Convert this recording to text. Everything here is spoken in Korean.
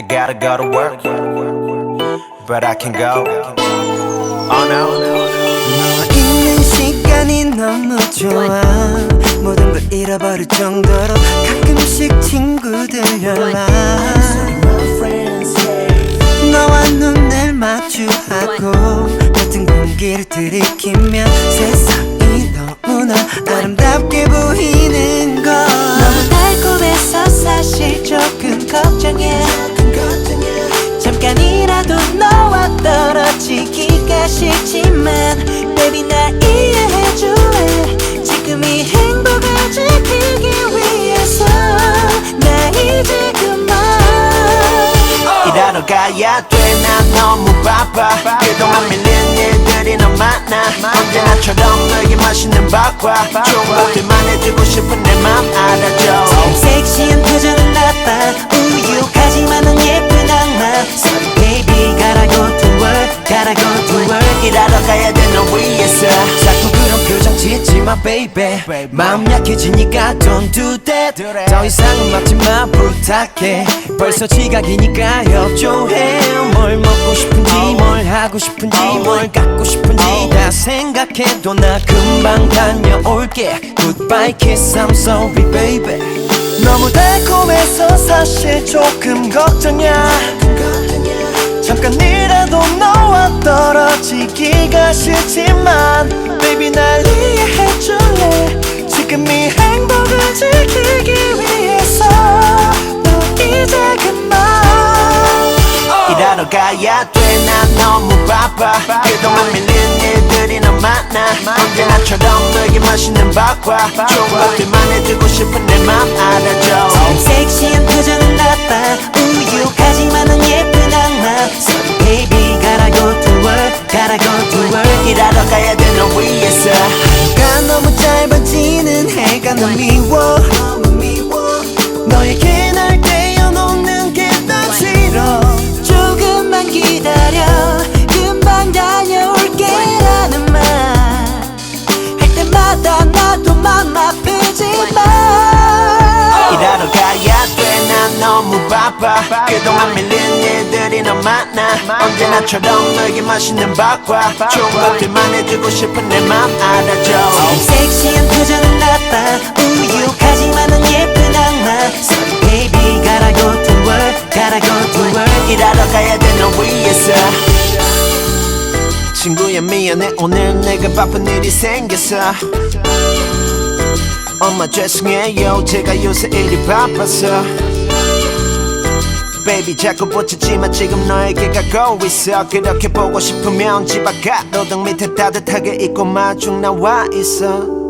gotta go to work, but I can go. Oh no. 너 있는 시간이 너무 좋아. 모든 걸 잃어버릴 정도로 가끔씩 친구들 연락. 너와 눈을 마주하고 같은 공기를 들이키면 세상이 너무나 아름답게 보이는 걸. 너무 달콤해서 사실 조금 걱정해. 잠깐이라도 너와 떨어지기가 싫지만 Baby 날 이해해줄래. 지금 이 행복을 지키기 위해서 나 이제 그만 일하러 가야 돼. 난 너무 바빠. 그동안 밀린 일들이 너무 많아. 언제나처럼 너에게 맛있는 밥과 좋은 것들만 해주고 싶은 내 맘 알아줘. 섹시한 표정은 나빠. 우유하지만 넌 예쁜 악마. Sorry baby gotta go to work, gotta go to work. 일하러 가야 돼 너 위해서. 자꾸 그런 표정 짓지 마 baby. 마음 약해지니까 don't do that. 더 이상은 막지 마 부탁해. 벌써 지각이니까 협조해. 뭘 먹고 싶은지 뭘 하고 싶은지 뭘 갖고 싶은지 다 생각해도 나 금방 다녀올게. Goodbye kiss I'm sorry baby. 너무 달콤해서 사실 조금 걱정이야. 잠깐이라도 너와 떨어지기가 싫지만 Baby 날 이해해줄래. 지금 이 행복을 지키기 위해서 너 이제 그만 일하러 가야 돼. 난 너무 바빠. 그동안 밀린 일들이 너무 많아. 언제나처럼 너에게 맛있는 밥과 좋은 것들만 해주고 싶은 내 맘 알아줘. 섹시한 표정은 나빠. 우유하지만 넌 예쁜 악마. Sorry baby gotta go to work, gotta go to work. 일하러 가야 돼 너 위해서. 해가 너무 짧아지는 해가 너무 미워. 너에게 날 떼어놓는 게 난 싫어. 조금만 기다려 금방 다녀올게 라는 말 할 때마다 나도 맘 아프지만 일하러 가야 돼. 난 너무 바빠. 그동안 밀린 일들이 너무 많아. 언제나처럼 너에게 맛있는 밥과 좋은 것들만 해주고 싶은 내 맘 알아줘. 섹시한 표정은 나빠. 우유하지만 넌 예쁜 악마. Sorry baby gotta go to work, gotta go to work. 일하러 가야 돼 너 위해서. 친구야 미안해 오늘 내가 바쁜 일이 생겼어. 엄마 죄송해요 제가 요새 일이 바빠서. Baby 자꾸 붙이지마 지금 너에게 가고 있어. 그렇게 보고 싶으면 집 앞 가로등 밑에 따뜻하게 입고 마중 나와 있어.